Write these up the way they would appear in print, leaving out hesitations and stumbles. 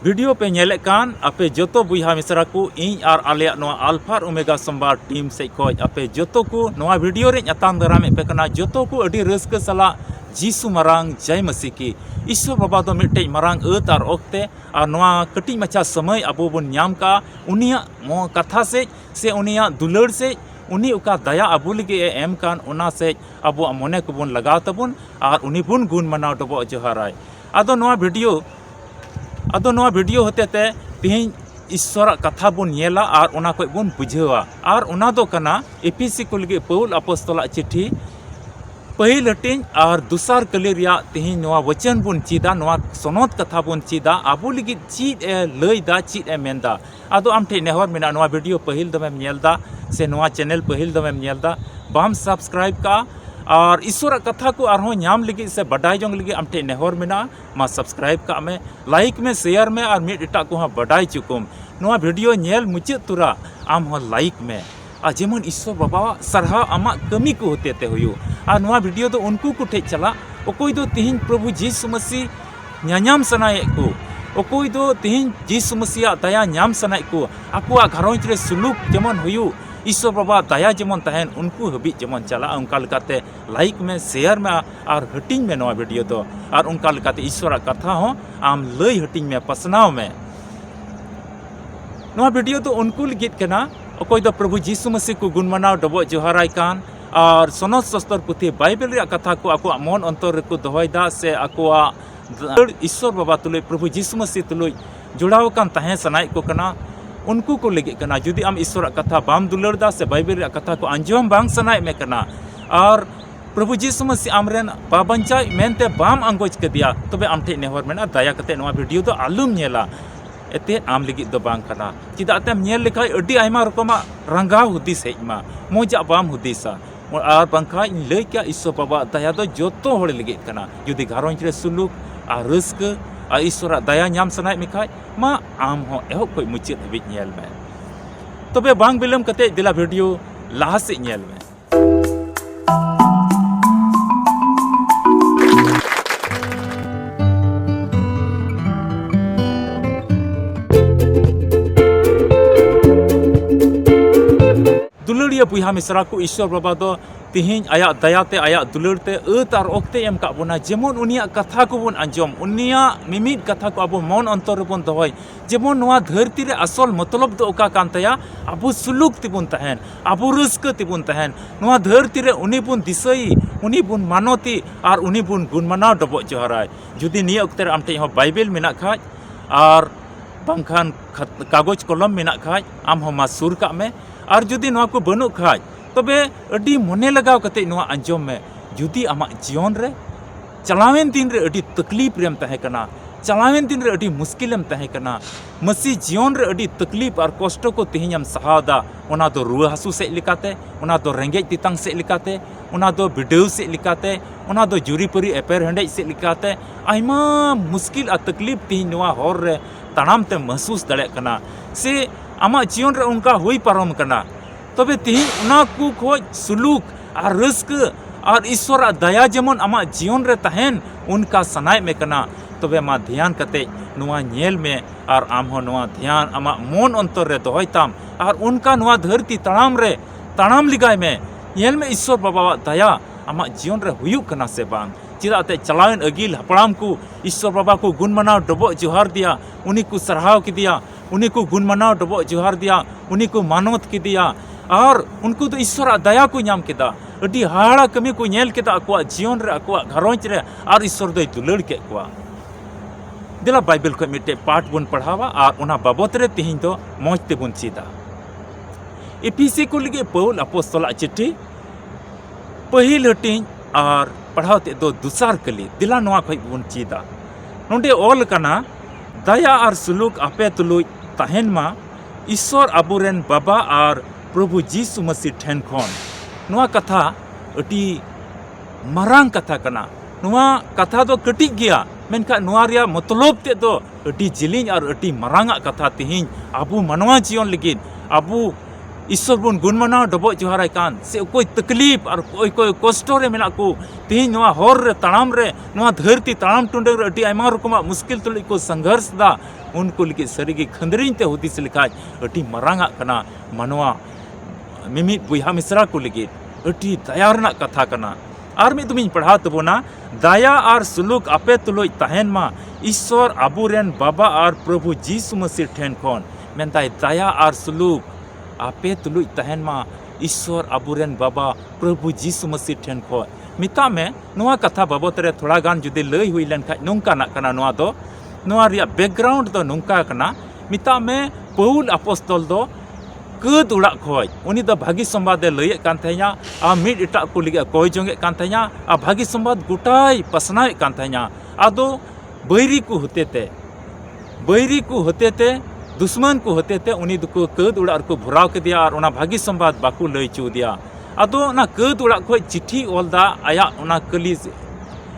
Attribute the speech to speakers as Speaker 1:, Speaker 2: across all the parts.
Speaker 1: video पे नेले कान आपे जोतो बुहा मिसरा को इन आर आलिया नोआ अल्फा ओमेगा संबार टीम से खोज आपे जोतो को नोआ वीडियो रे अताम दराम पे कना जोतो को अडी रस्क सला जीसु मरांग जय मसीह की ईश्वर बाबा दो मिट्टे मरांग और ओक्ते और नोआ कटी मचा समय अबो बन न्याम का उनिया मो कथा से उनिया दुलड़ से उनी उका दया अबू लगे एम कान उना से अबो मने को बन लगाव तबुन और उनी बुन गुण मनाव डबो जोहाराय आदो नोआ वीडियो होते ते तिहिं ईश्वर कथा बन नेला और उना कोई बन बुझेवा और उना दो कना एपीसी को लगे पौल अपोस्तला चिट्ठी पहिल हटिंग और दुसार कली रिया तिहिं नोआ वचन बन चीदा नोआ सनद कथा बन चीदा आबू लगे चीद ए लैदा चीद ए मेंदा आदो आम ठे नेहर मेना नोआ वीडियो पहिल दमेम नेलदा से नोआ चैनल पहिल दमेम नेलदा बाम सब्सक्राइब का और ईश्वर कथा को आरहों नाम लगी से बडाई जोंग लगी आम ठे नेहर मेना मा सब्सक्राइब का में लाइक में शेयर में और मिट इटा को बडाई चुकुम नोआ वीडियो नेल मुचाद तुरा आम हो लाइक में आ जेमन ईश्वर बाबा सरहा आमा कमी को होते ते हुयु आ नोआ वीडियो दो उनको को ठे चला ओकोई दो तिहिं प्रभु जीसु मसीह न्याम सनाए को ओकोई दो तिहिं जीसु मसीह दया न्याम सनाए को आकुआ घरोंज रे सुलूक जेमन हुयु ईश्वर बाबा दया जेमन तहन उनको हबी जेमन चला उनका लकाते लाइक में शेयर में और हटिंग में नोआ वीडियो दो और उनका लकाते ईश्वर कथा हो आम लई हटिंग में पसनाव में नोआ वीडियो तो उनको लगित कना ओकोई दो प्रभु जीसु मसीह को गुण मनाव डबो जोहाराय कान और सनद शस्त्र पुथी बाइबल रे कथा को आको मन अंतर को दोहयदा से आको ईश्वर बाबा तुलय प्रभु जीसु मसीह तुलय जुड़ाव कान तहे सनाय को कना उनको को लगे कना जुदी आम ईश्वर कथा बाम दुलड़दा से बाइबल रे कथा को अंजम बांग सनाय में कना और प्रभु जीसु मसीह आमरेन बाबंचाय मेनते बाम अंगोज कदिया तबे आम ठे नेहर मेना दया कते नोआ वीडियो तो आलुम नेला एते आम लगी दो बांग कना चिदा ते नेल लेखाय अडी आयमा रकमा रंगाव हुदिस हेमा मोजा बाम हुदिसा और बांखा लई क्या ईश्वर बाबा दया दो जोतो होड़ लगे कना जुदी घरोंज रे सुलूक और रस्क और ईश्वर दया नाम सनाय मिखाय मा आम हो एहो कोई मुचाद हबी नेल में तबे बांग बिलम कते दिला वीडियो लाहा से नेल में दुलड़िया बुहा मिसरा को ईश्वर बाबा दो तिहिं आया दयाते आया दुलड़ते और ओक्ते एम का बोना जेमन उनिया कथा को बन अंजम उनिया मिमिद कथा को अब मन अंतर बन दोहय जेमन नोआ धरती रे असल मतलब दो ओका कान तया अब सुलूक तिबुन तहन अब रस्क तिबुन तहन नोआ धरती रे उनी बुन दिसई उनी बुन मानती और उनी बुन गुण मनाव डबो जोहाराय जुदी निया ओक्ते रे आमटे हो बाइबल मेना खाज और बांखान कागज कलम मेना खाज आम हो मा सुर का में और जुदी नोआ को बनु खाज तबे अडी मने लगाव कते नोआ अंजम में जुदी आमा जीवन रे चलावेन दिन रे अडी तकलीफ रेम तहे कना चलावेन दिन रे अडी मुश्किलम तहे कना मसी जीवन रे अडी तकलीफ और कष्ट को तिहिंम सहादा ओना दो रुआ हासु से लिकाते ओना दो रेंगेज तितांग से लिकाते ओना दो बिडेव से लिकाते ओना दो जुरीपरी एपेर हंडेज से लिकाते आयमा मुश्किल आ तकलीफ तिहिं नोआ होर रे तानाम ते महसूस दड़े कना से आमा जीवन रे उनका हुई पारम कना तबे तिहिं उना को खोज सुलूक और रस्क और ईश्वर दया जेमन आमा जीवन रे तहन उनका सनाय में कना तबे मा ध्यान कते नोआ नेल में और आम हो नोआ ध्यान आमा मन अंतर रे दोहयताम और उनका नोआ धरती ताणाम लिगाय में नेल में ईश्वर बाबा दया आमा जीवन रे हुयुक कना से बांग चिदाते चलावेन अगिल हपड़ाम को ईश्वर बाबा को गुण मनाव डबो जोहार दिया उन्हीं को सराहाव किदिया उन्हीं को गुण मनाव डबो जोहार दिया उन्हीं को मानवत किदिया और उनको तो ईश्वर दया को नाम केदा अडी हाड़ा कमी को नेल केदा अकुआ जीवन रे अकुआ घरोंज रे और ईश्वर दो दुलड़ के कुआ दिला बाइबल को मिटे पाठ बन पढ़ावा और उना बाबत रे तिहिं दो मौज ते बन चीदा एपीसी को लगे पौल अपोस्तला चिट्ठी पहिल हटिंग और पढ़ावते दो दुसार कली दिला नोआ खै बन चीदा नोंडे ओल कना दया और सुलूक आपे तुलुय तहन मा ईश्वर अबुरेन बाबा और प्रभु जीसु मसीह ठेन खन नोआ कथा अटी मरांग कथा कना नोआ कथा दो कटिक गया मेनका नोआ रिया मतलब ते दो अटी जिलिंग और अटी मरांगा कथा तिहिं आबू मनवा जीवन लगिन आबू ईश्वर बन गुणमाना डबो जोहाराय कान से कोई तकलीफ और कोई कष्ट रे मेना को तीन नवा हर रे ताड़ाम रे नवा धरती ताड़ाम टुंडे रे अटी आयमा रकमा मुश्किल तुली को संघर्ष दा उनको लिखे सरीगी खंदरिन ते हुदिस लिखाय अटी मरांगा कना मनवा मिमित बुहा मिश्रा को लिखे अटी दया रना कथा कना और मी तुमिन पढ़ा तबोना दया और सुलूक आपे तुलोय तहन मा ईश्वर आबुरेन बाबा और प्रभु जीसु मसीह ठेन खोन मेनताय दया और सुलूक आपे तुलुई तहन मा ईश्वर आबुरेन बाबा प्रभु जीसु मसीह ठेन खो मिता में नोआ कथा बाबत रे थोड़ा गान जुदि लई हुई लेन खाय नोंका ना कना नोआ दो नोआ रिया बैकग्राउंड दो नोंका कना मिता में पौल अपोस्तल दो कद उड़ा खोय उनी दो भागी संवाद लई कान थैया आ मिड इटा को लिगे कोय जोंगे कान थैया आ भागी संवाद गुटाई पसनाय कान थैया आदो बैरी को होते ते दुश्मन को होते थे उन्हीं को कद उड़ा को भुराव के दिया और भागी संवाद बाकू लई चू दिया अदो ना कद उड़ा को चिट्ठी ओलदा आया कलिस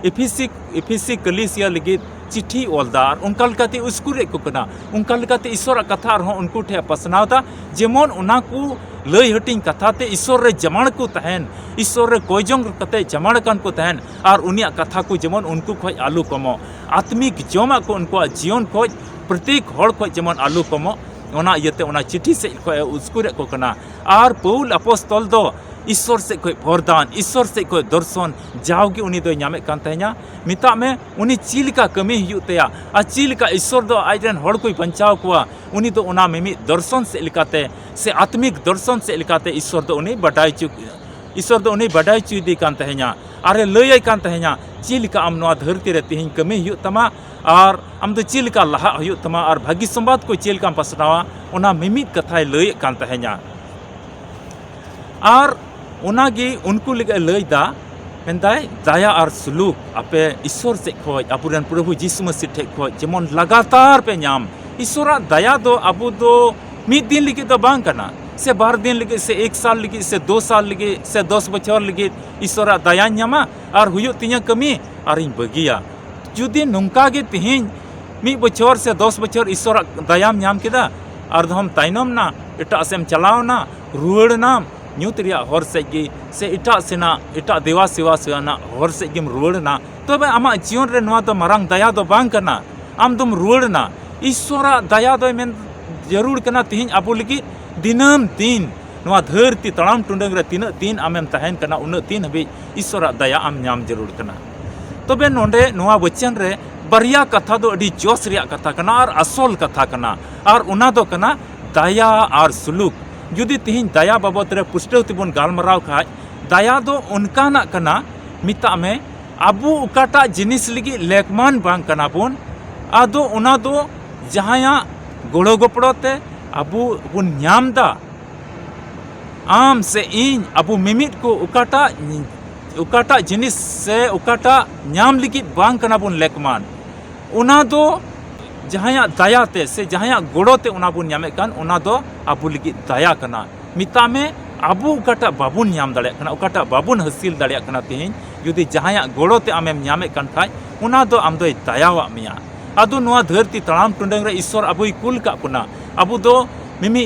Speaker 1: इफिसी कलिसिया लगी चिट्ठी ओलदा और उनका लकाते उसकुरे को कना उनका लकाते ईश्वर कथा रहो उनको ठे पसनावदा जेमन उना को लई हटिंग कथा ते ईश्वर रे जमाण को तहन ईश्वर रे कोयजंग कते जमाण कान को तहन और उनिया कथा को जेमन उनको खोय आलू कमो आत्मिक जमा को उनको जीवन खोय प्रत्येक हड़ को जेमन आलू कमो ओना इयते ओना चिट्ठी से खोय उसकुरे को कना और पौल अपोस्तल दो ईश्वर से कोई वरदान ईश्वर से कोई दर्शन जाओगे उनी दो नामे कान तहना मिता में उनी चिलका कमी हुतेया आ चिलका ईश्वर दो आइरेन हड़ कोई बंचाव कुआ उनी दो ओना मिमि दर्शन से लिकाते से आत्मिक दर्शन से लिकाते ईश्वर दो उनी बडाई चुदी कान तहना अरे लई कान तहना चिलका आम नोआ धरती रे तिहिं कमी हुतमा और आम दो चिलका लहा हुतमा और भागी संवाद को चिलका पसनावा ओना मिमित कथाय लई कान तहना और उनागी उनको लगे लईदा मेनदाय दया और सुलूक आपे ईश्वर से खोज आबुरेन प्रभु जीसु मसीह ठे खोज जेमन लगातार पे नाम ईश्वरा दया दो अबु दो मिद दिन लगी तो बांग करना से 12 दिन लगी से 1 साल लगी से 2 साल लगी से 10 बछर लगी ईश्वरा दया नामा और हुयो तिया कमी और इन बगिया जुदी नुंका गे तिहिन 1 बछर से 10 बछर ईश्वरा दयाम नाम केदा और हम ताइनम ना एटा सेम चलाव ना रुवड़ नाम ᱧᱩᱛ ᱨᱮᱭᱟᱜ ᱦᱚᱨ ᱥᱮᱫ ᱜᱮ ᱥᱮ ᱮᱴᱟᱜ ᱥᱮᱱᱟᱜ ᱮᱴᱟᱜ ᱫᱮᱣᱟ ᱥᱮᱣᱟ ᱥᱮᱱᱟᱜ ᱦᱚᱨ ᱥᱮᱫ ᱜᱮᱢ ᱨᱩᱣᱟᱹᱲᱮᱱᱟ ᱛᱚᱵᱮ ᱟᱢᱟᱜ ᱡᱤᱭᱚᱱ ᱨᱮ ᱱᱚᱣᱟ ᱫᱚ ᱢᱟᱨᱟᱝ ᱫᱟᱭᱟ ᱫᱚ ᱵᱟᱝ ᱠᱟᱱᱟ ᱟᱢ ᱫᱚᱢ ᱨᱩᱣᱟᱹᱲᱮᱱᱟ ईश्वराᱜ ᱫᱟᱭᱟ ᱫᱚᱭ ᱢᱮᱱ ᱡᱟᱹᱨᱩᱲ ᱠᱟᱱᱟ ᱛᱤᱦᱤᱧ ᱟᱵᱚ ᱞᱟᱹᱜᱤᱫ ᱫᱤᱱᱟᱹᱢ ᱫᱤᱱ ᱱᱚᱣᱟ ᱫᱷᱟᱹᱨᱛᱤ ᱛᱟᱲᱟᱢ ᱴᱩᱰᱟᱹᱝ ᱨᱮ ᱛᱤᱱᱟᱹᱜ ᱫᱤᱱ ᱟᱢᱮᱢ ᱛᱟᱦᱮᱱ ᱠᱟᱱᱟ ᱩᱱᱟᱹᱜ ᱫᱤᱱ ᱦᱟᱹᱵᱤᱡ ईश्वराᱜ ᱫᱟᱭᱟ ᱟᱢ ᱧᱟᱢ ᱡᱟᱹᱨᱩᱲ ᱠᱟᱱᱟ ᱛᱚᱵᱮ ᱱᱚᱰᱮ ᱱᱚᱣᱟ ᱵᱚᱪᱚᱱ ᱨᱮ ᱵᱟᱨᱭᱟ ᱠᱟᱛᱷᱟ ᱫᱚ ᱟᱹᱰᱤ ᱡᱚᱥ ᱨᱮᱭᱟᱜ ᱠᱟᱛᱷᱟ ᱠᱟᱱᱟ ᱟᱨ ᱟᱥᱚᱞ ᱠᱟᱛᱷᱟ ᱠᱟᱱᱟ ᱟᱨ ᱚᱱᱟ ᱫᱚ ᱠᱟᱱᱟ दया और सुलूक जुदी तिहिन दया बाबत रे पुष्टव तिबन गालमराव खाज दया दो उनका ना कना मिता में आबू उकाटा जिनिस लगी लेकमान बांग कना बोन आदो उना दो जहाया गोड़ो गोपड़ोते आबू बुन न्यामदा आम से इन आबू मिमिट को उकाटा जिनिस से उकाटा न्याम लगी बांग कना बोन लेकमान उना दो जहाया दयाते से जहाया गोड़ोते उना बुन न्यामे कान उना दो आबू लगी दया कना मिता में आबू उकाटा बाबुन न्याम दाड़िया कना उकाटा बाबुन हासिल दाड़िया कना तिहिन जुदी जहाया गोड़ोते आमेम न्यामे कान खाय उना दो आम दो दयावा मिया आदो नोआ धरती तड़ाम टुंडंग रे ईश्वर आबुई कुल का पुना आबू दो मिमी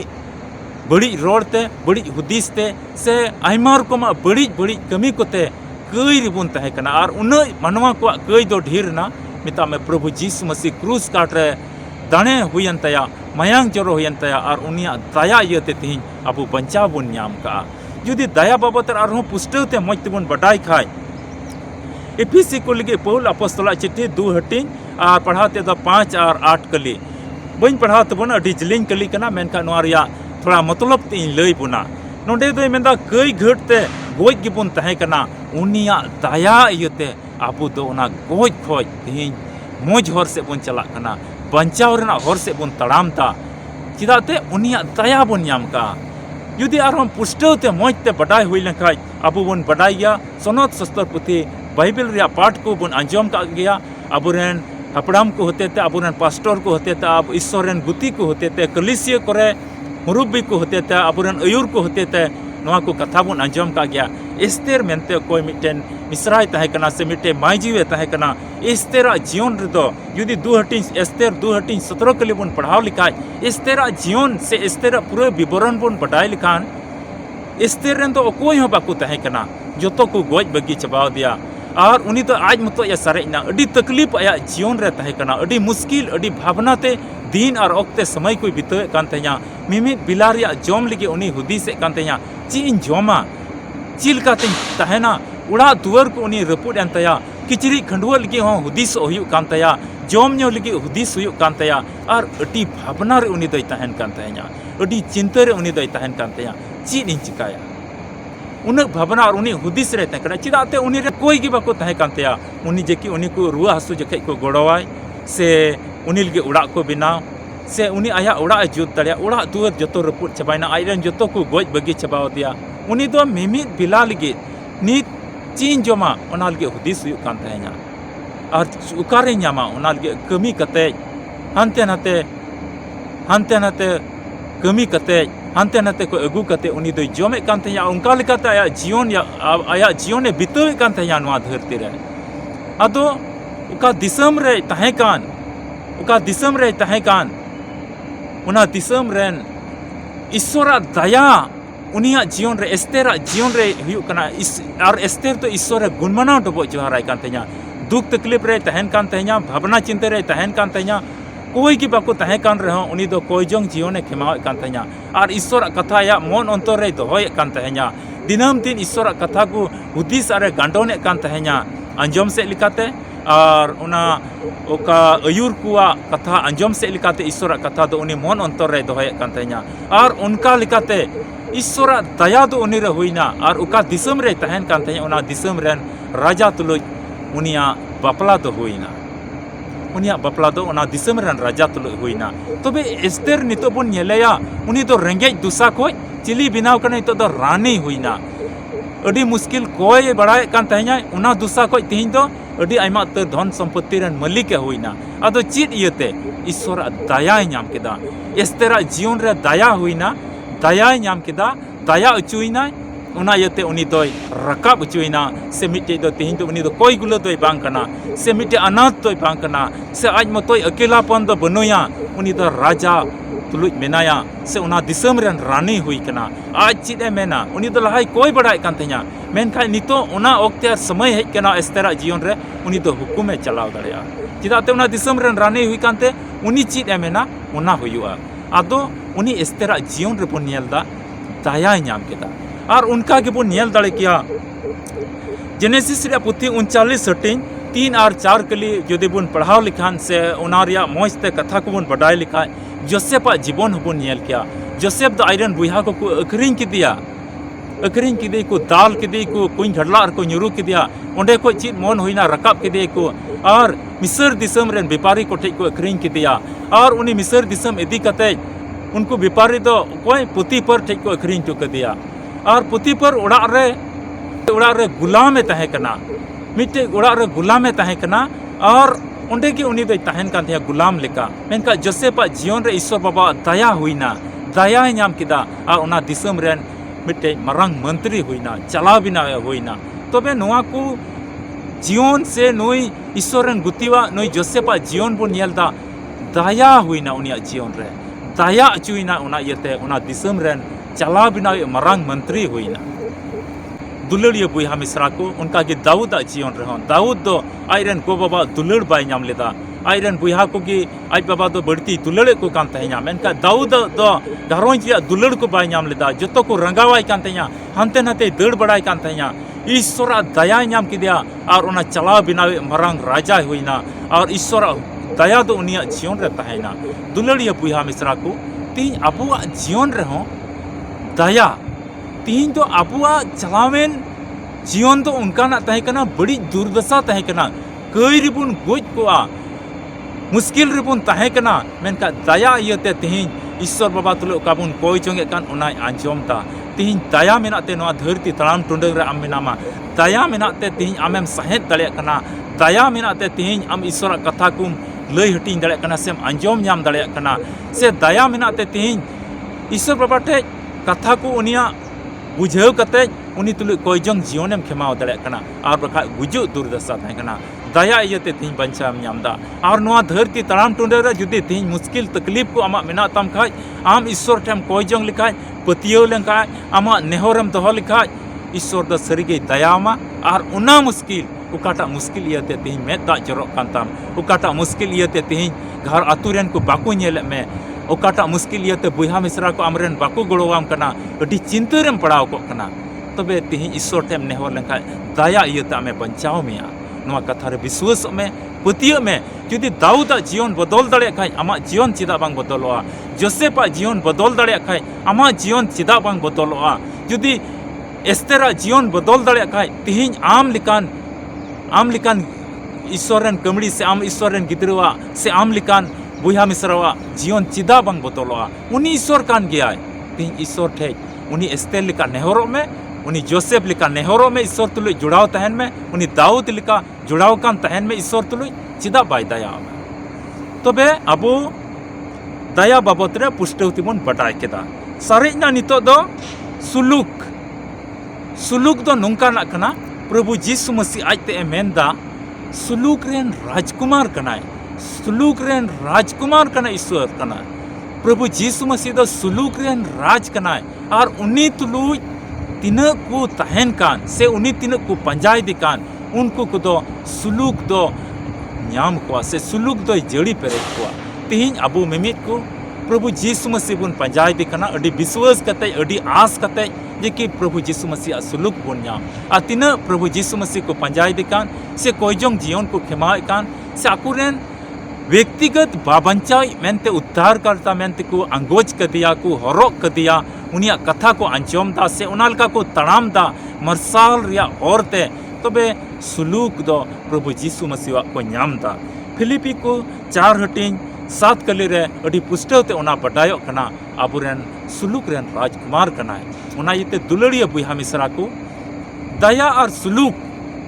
Speaker 1: बड़ी रोड़ते बड़ी हुदिसते से आयमा रकम बड़ी बड़ी कमी कोते कई रिबुन तहे कना और उन्ना मानवा को कई दो ढेर ना मिता में प्रभु जीसु मसीह क्रूस काट रे दाणे हुयन तया मयांग जरो हुयन तया और उनिया दया इयते तिहिन आबू बंचाव बुन न्याम का जुदी दया बाबत आरो पुष्टवते मज तेबन बडाई खाय एफिसी को लगे पौल अपोस्तल चिट्ठी 2 हटिंग और पढ़ाते दो 5 और 8 कली बन पढ़ा तबन अडी जलिंग कली कना मेनका नोआ रिया थोड़ा मतलब तीन लई बुना नोंडे दो मेंदा कई घटते गोज गिबुन तहे कना उनिया दया इयते आबू दो उना गोज खोज तिहिन मोज हर से बन चला कना बंचाव रेना हर से बन तड़ामता चिदाते उनिया दया बन नाम का जुदी आर हम पुष्टवते मजते बडाई हुई लेखाय आबू बन बडाई गया सनद शस्त्र पुथी बाइबल रिया पाठ को बन अंजम का गया आबुरेन हपड़ाम को होते थे आबुरेन पास्टर को होते थे अब ईश्वरेन गुती को होते थे कलिसिया करे मुरुब्बी को होते थे आबुरेन अयुर को होते थे नोआ को कथा बन अंजम का गया एस्तेर मेंते कोई मिटेन मिसराय तहे कना से मिटे माइजीवे तहे कना एस्तेरा जीवन रेदो जुदी दू हटिन एस्तेर दू हटिन 17 कली बन पढ़ाव लिखाय एस्तेरा जीवन से एस्तेरा पूरे विवरण बन बटाय लिखान एस्तेर रेन तो कोई हो बाकू तहे कना जोतो को गोज बगी चबाव दिया और उनी तो आज मतो या सरेना अडी तकलीफ आया जीवन रे तहे कना अडी मुश्किल अडी भावनाते दिन और ओक्ते समय को बितावे कान तहेया मिमित बिलारिया जम लगे उनी हुदीसे कान तहेया चीन जमा चिलकाते तहेना उड़ा दुआर को उनी रपुड एन तया किचरी खंडुआ लगे हो हुदीस हुयु कान तया जम न्यो लगे हुदीस हुयु कान तया और अडी भावना रे उनी दोय तहेन कान तहेया अडी चिंता रे उनी दोय तहेन कान तया चीन इन चिकाया उन भावना और उनी हुदीस रे तहे कना चिदाते उनी रे कोई गी बाको तहे कान तया उनी जेकी उनी को रुआ हसु जखे को गोड़वाय से उनी लगे उड़ा को बिनाव से उनी आया उड़ा जुत दड़िया उड़ा दुआर जतो रपुड चबायना आइरन जतो को गोज बगी चबाव दिया उनी दो मिमित बिला लगे नित चीन जमा ओना लगे हुदीस हुयु कान तहेया और उकारे न्यामा ओना लगे कमी कते हानते नाते कमी कते हानते नाते को अगू कते उनी दो जमे कान तहेया उनका लेकाते आया जीवन बितावे कान तहेया नोआ धरती रे अदो उका दिसम रे तहे कान उका दिसम रे तहे कान उना दिसम रेन ईश्वरा दया उनिया जीवन रे एस्तेरा जीवन रे हुयु कना और एस्तेर तो ईश्वर गुणमनाव डबो जोहाराय कान तहेया दुख तकलीफ रे तहेन कान तहेया भावना चिंता रे तहेन कान तहेया कोई की बाको तहे कान रहो उनी दो कोई जोंग जीवन खेमावे कान तहेया और ईश्वर कथा या मन अंतर रे दोहय कान तहेया दिनम दिन ईश्वर कथा को हुदीस आरे गांडोने कान तहेया अंजम से लिकाते और उना ओका अयुर कुआ कथा अंजम से लिकाते ईश्वर कथा दो उनी मन अंतर रे दोहय कान तहेया और उनका लिकाते ईश्वर दया दो उनी रे हुईना और उका दिसम रे तहेन कान तहेया उना दिसम रेन राजा तुलुज उनिया बापला दो हुईना उनिया बापला दो उना दिसम रेन राजा तुलुज हुईना तबे एस्तेर नितो बन नेलेया उनी दो रेंगेज दुसा खोय चिली बिनाव कने तो दो रानी हुईना अडी मुश्किल कोय बड़ाय कान तहेया उना दुसा खोय तिहिन दो अडी आइमा त धन संपत्ति रेन मलिक हुईना अदो चित इयते ईश्वर दया नाम केदा एस्तेरा जीवन रे दया हुईना दया नाम केदा दया अचुइना उना इयते उनी दोय रकाब अचुइना से मिटे दो तिहिन दो उनी दो कोई गुलो दोय बांग कना से मिटे अनाथ दोय बांग कना से आज मतोय अकेलापन दो बनुया उनी दो राजा तुलुज मेनाया से उना दिसम रेन रानी हुई कना आज चिदे मेना उनी दो लहाय कोई बड़ाय कान तहेया मेनखाय नितो उना ओक्ते समय हेज कना एस्तेरा जीवन रे उनी दो हुकुमे चलाव दड़िया चिदाते उना दिसम रेन रानी हुई कानते उनी चिदे मेना उना हुयुआ आदो उनी एस्तेरा जीवन रे बन नेलदा दया नाम केदा और उनका के बन नेल दड़े किया जेनेसिस रे पुथी 39 हटिन 3 और 4 कली जदि बन पढ़ाव लिखान से उना रिया मौजते कथा को बन बडाय लिखाय जोसेफ जीवन हबन नेल किया जोसेफ दो आयरन बुहा को अखरिंग किदिया को दाल किदी को कुछ घड़ला और को ᱧᱩᱨᱩ किदिया ओंडे को चीज मन होइना रकाब किदी को और मिस्र दिसम रेन व्यापारी को ठेक को अखरिंग किदिया और उनी मिस्र दिसम इदी कते उनको व्यापारी दो कोई पुतीपर ठेक को अखरिंग तो कदिया और पुतीपर उड़ा रे गुलाम तहे कना मिटे उड़ा रे गुलाम तहे कना और ओंडे के उनी दो तहन कान थिया गुलाम लेका मेनका जोसेफ जीवन रे ईश्वर बाबा दया हुईना दया नाम किदा और उना दिसम रेन मिटे मरंग मंत्री हुईना चलाव बिना हुईना तबे नोआ को जीवन से नोई ईश्वरन गुतिवा नोई जोसेफ जीवन बन नेलदा दया हुईना उनिया जीवन रे दया अचुइना उना इयते उना दिसम रेन चलाव बिना मरंग मंत्री हुईना दुलड़िया बुहा मिश्रा को उनका के दाऊद जीवन रहो दाऊद दो आयरन को बाबा दुलड़ बाय नाम लेदा आयरन बुहा को की आज बाबा दो बढ़ती दुलड़े को कान तहेया मेनका दाऊद दो घरोंज रिया दुलड़ को बाय नाम लेदा जतो को रंगावाय कान तहेया हानते नाते दड़ बड़ाय कान तहेया ईश्वर दया नाम किदिया और उना चलाव बिनावे मरंग राजा हुईना और ईश्वर दया दो उनिया जीवन रे तहेना दुलड़िया बुहा मिश्रा को तीन अबुआ जीवन रहो दया तीन तो अबुआ चलावेन जीवन तो उनका ना तहे कना बड़ी दुर्दशा तहे कना कई रिबुन गोज कोआ मुश्किल रिबुन तहे कना मेनका दया इयते तीन ईश्वर बाबा तुलो काबुन कोई चोंगे कान उनाय आंजोमता तीन दया मेनाते नोआ धरती तड़ाम टुंडंग रे आम मेनामा दया मेनाते तीन आमेम सहेद दड़े कना दया मेनाते तीन आम ईश्वर कथा कुम लई हटिंग दड़े कना सेम आंजोम नाम दड़े कना से दया मेनाते तीन ईश्वर बाबा ठे कथा को उनिया बुझाव कते उनी तुलुज कोयजोंग जीवनेम खेमाव दाड़े कना आर बखा गुजु दुर्दशा तहे कना दया इयते तीन बंचाव नामदा और नोआ धरती तड़ाम टुंडे रे जुदी तीन मुश्किल तकलीफ को आमा मेना तम खाय आम ईश्वर ठेम कोयजोंग लिखाय पतियो लेखाय आमा नेहरम दोहो लिखाय ईश्वर द सरीगे दयामा और उना मुश्किल उकाटा मुश्किल इयते तीन में दा जरक कान ताम उकाटा मुश्किल इयते तीन घर आतुरेन को बाकू नेले में उकाटा मुश्किल इयते बुहा मिश्रा को आमरेन बाकू गड़ोवाम कना अडी चिंतारेम पड़ाव को कना तबे तीन ईश्वर ठेम नेहर लेखाय दया इयते आमे बंचाव मिया नोआ कथा रे विश्वास में पतियो में जुदी दाऊद जीवन बदल दाड़े खाय आमा जीवन चिदा बांग बदलोआ जोसेफ जीवन बदल दाड़े खाय आमा जीवन चिदा बांग बदलोआ जुदी एस्तेरा जीवन बदल दाड़े खाय तिहिं आम लिकान ईश्वरन कमड़ी से आम ईश्वरन गिद्रवा से आम लिकान बुहा मिश्रवा जीवन चिदा बांग बदलोआ उनी ईश्वर कान गया तिहिं ईश्वर ठे उनी एस्तेर लिका नेहरो में उनी जोसेफ लिका नेहरो में ईश्वर तुलुज जुड़ाव तहन में उनी दाऊद लिका जुड़ाव कान तहन में ईश्वर तुलुज चिदा बाय दया तबे अबो दया बाबत रे पुष्टवती बन बटाय केदा सारेजना नितो दो सुलूक दो नोंका ना कना प्रभु यीशु मसीह आजते मेनदा सुलूक रेन राजकुमार कनाय ईश्वर कना प्रभु यीशु मसीह दो सुलूक रेन राज कनाय और उनी तुलुज तिना को तहन कान से उनी तिना को पंजाय दी कान उनको को दो सुलूक दो ᱧᱟᱢ ᱠᱚᱣᱟ ᱥᱮ ᱥᱩᱞᱩᱠ ᱫᱚᱭ ᱡᱟᱹᱲᱤ ᱯᱮᱨᱮᱡ ᱠᱚᱣᱟ ᱛᱮᱦᱮᱧ ᱟᱵᱚ ᱢᱤᱢᱤᱫ ᱠᱚ प्रभु यीशु मसीह बन पंजाय दी कना अडी विश्वास कते अडी आस कते जे कि प्रभु यीशु मसीह सुलूक बन नाम आ तिना प्रभु यीशु मसीह को पंजाय दी कान से कोयजोंग जीवन को खेमाय कान से आकुरेन व्यक्तिगत बाबंचाई मेनते उद्धार करता मेनते को अंगोज कदिया को हरोक कदिया उनिया कथा को अंजोम दा से उनालका को तड़ाम दा मरसाल रिया औरते तबे सुलूक दो प्रभु यीशु मसीह को नाम दा फिलिपी को 4 हटिंग 7 कली रे अडी पुष्टवते उना बडायो कना आबुरेन सुलूक रेन राजकुमार कनाय उना इते दुलड़िया बुहा मिश्रा को दया और सुलूक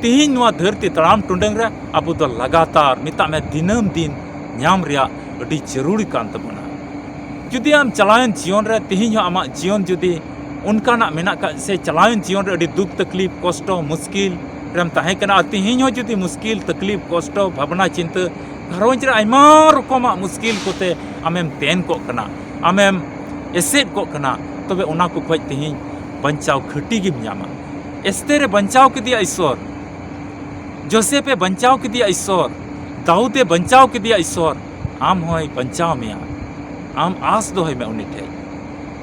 Speaker 1: तेहिन नवा धरती तड़ाम टुंडंग रे आबु दो लगातार मिता में दिनम दिन नाम रिया अडी जरूरी कान तबना जुदी आम चलायन जीवन रे तेहिन आमा जीवन जुदी उनका ना मेना का से चलायन जीवन रे अडी दुख तकलीफ कष्ट मुश्किल रेम ताहे कना तेहिन जुदी मुश्किल तकलीफ कष्ट भावना चिंता घरोंज रे आयमा रकमा मुश्किल कोते आमेम तेन को कना आमेम एसेट को कना तबे उना को खोज तेहिन बंचाव खटी गिम ᱧᱟᱢᱟ एस्तेरे बंचाव किदिया ईश्वर जोसेफे बंचाव किदिया ईश्वर दाऊदे बंचाव किदिया ईश्वर आम होय बंचाव मिया आम आस दोहय में उनी ठे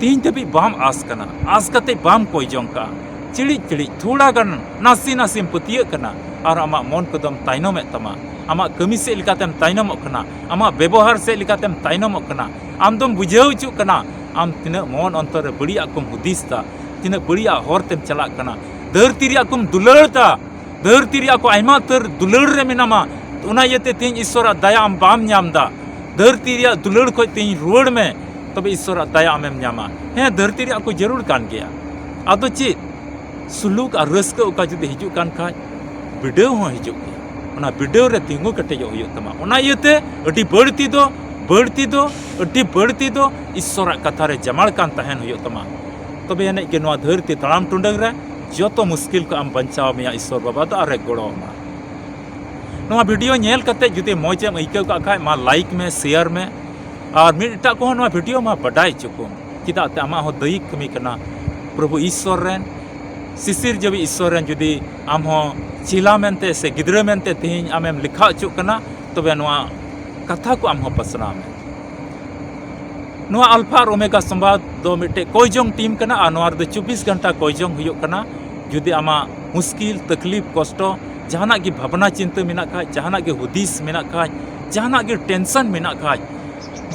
Speaker 1: तीन तबी बाम आस कना आस कते बाम कोई जोंका चिड़ी चिड़ी थोड़ा गन नासी नासी पतिय कना और आमा मन कदम ताइनो में तमा आमा कमी से लिकातेम ताइनम कना आमा व्यवहार से लिकातेम ताइनम कना आम दम बुझाव चु कना आम तिना मन अंतर रे बड़िया कुम हुदिसता तिना बड़िया हरतेम चला कना धरती रिया कुम दुलड़ता धरती रिया को आयमा तर दुलड़ रे मेनामा उना यते तीन ईश्वर दया आम बाम ᱧᱟᱢदा धरती रिया दुलड़ खोज तीन रुवड़ में तबे ईश्वर दया आमेम ᱧᱟᱢᱟ हे धरती रिया को जरूर कान गया आदो चेत सुलूक और रस्क उका जुदी हिजु कान खाय बिडेव हो हिजु उना बिडेव रे तिंगु कटेजो हुयो तमा उना इयते अडी बड़ती दो अडी बड़ती दो ईश्वर कथा रे जमाल कान तहन हुयो तमा तबे एने के नवा धरती तड़ाम टुंडंग रे जतो मुश्किल को आम बंचाव में ईश्वर बाबा दा रे गोड़ोमा नवा वीडियो नेल कते जुदी मौजम आइकव का खाय मा लाइक में शेयर में और मिटा को नवा वीडियो मा बडाय चुको चिदा ते आमा हो दई कमी कना प्रभु ईश्वर रेन शिशिर जबी ईश्वर रेन जुदी आम हो चिला मेनते से गिद्रा मेनते तेहिं आमेम लिखा चुक कना तबे नवा कथा को आम हो पसना में नवा अल्फा और ओमेगा संवाद दो मिटे कोयजोंग टीम कना आ नवा दो 24 घंटा कोयजोंग हुयो कना जुदी आमा मुश्किल तकलीफ कष्ट जहाना की भावना चिंता मेना खाय जहाना की हुदिस मेना खाय जहाना की टेंशन मेना खाय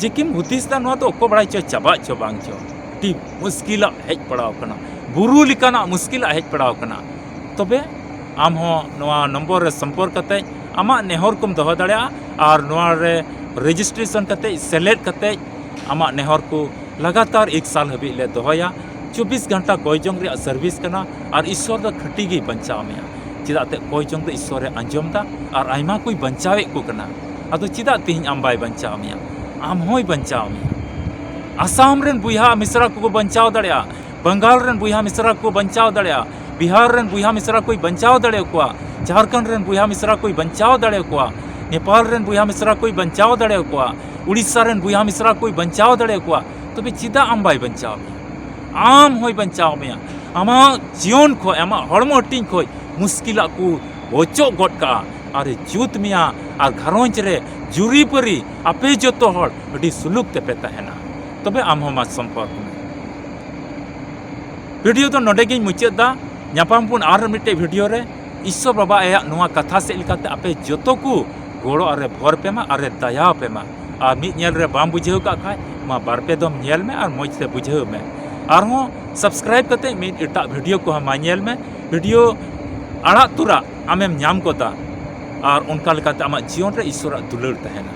Speaker 1: जेकिम हुदिस दा नवा तो को बड़ाय चो चाबा चो बांग चो टी मुश्किल हेज पड़ाव कना बुरु लिकाना मुश्किल हेज पड़ाव कना तबे आम हो नवा नंबर रे संपर्क कते आमा नेहर कुम दोहो दाड़िया और नवा रे रजिस्ट्रेशन कते सेलेक्ट कते आमा नेहर को लगातार 1 साल हबी ले दोहोया 24 घंटा कोयजोंग रे सर्विस कना और ईश्वर द खटी गी बंचाव मिया चिदा ते कोयजोंग द ईश्वर अंजम दा और आयमा कोई बंचावे को कना अदो चिदा तिहिं आम बाय बंचाव मिया आम होय बंचाव मिया आसाम रेन बुहा मिश्रा को बंचाव दाड़िया बंगाल रेन बुहा मिश्रा को बंचाव दाड़िया बिहार रेन बुया मिश्रा कोई बचाव दड़े को झारखंड रेन बुया मिश्रा कोई बचाव दड़े को नेपाल रेन बुया मिश्रा कोई बचाव दड़े को उड़ीसा रेन बुया मिश्रा कोई बचाव दड़े को तो बे चिदा आम बाय बचाव आम होय बचाव में आमा जीवन खो आमा हड़मो हटिंग खो मुश्किला को ओचो गट का अरे जुत मिया और घरोंच रे जुरी परी आपे जतो हड़ अडी सुलुक ते पे तहना तबे आम हम संपर्क में वीडियो तो नोडे गिन मुचादा ᱧᱟᱯᱟᱢ ᱯᱩᱱ ᱟᱨ ᱢᱤᱫᱴᱮᱡ ᱵᱷᱤᱰᱤᱭᱳ ᱨᱮ ईश्वर बाबा आया नुआ कथा से लेकाते आपे जतो को गोड़ो अरे भर पे मा अरे दया पे मा और मिद नेल रे बाम बुझेव का खाय मा बार पे दम नेल में और मोज से बुझेव में और हो सब्सक्राइब करते मिद एटा वीडियो को हम नेल में वीडियो आड़ा तुरा आमेम ᱧᱟᱢ कोता और उनका लेकाते आमा जीवन रे ईश्वर दुलर तहना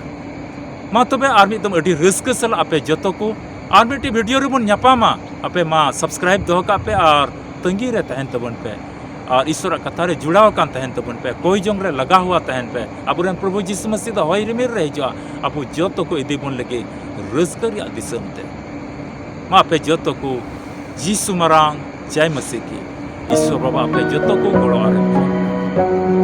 Speaker 1: मा तबे और मिद दम अडी रस्क सल आपे जतो को और मिदटी वीडियो रे बन ᱧᱟᱯᱟᱢᱟ आपे मा सब्सक्राइब दो का पे और तंगी रे तहन तबन पे और ईश्वर कथा रे जुड़ाव कान तहन तबन पे कोई जोंग रे लगा हुआ तहन पे अबुरन प्रभु यीशु मसीह द होय रिमिर रे जो अबु जतो को इदी बन लगे रस्क रिया दिसम ते मा पे जतो को यीशु मरांग जय मसीह की ईश्वर बाबा पे जतो को गोड़ो आरे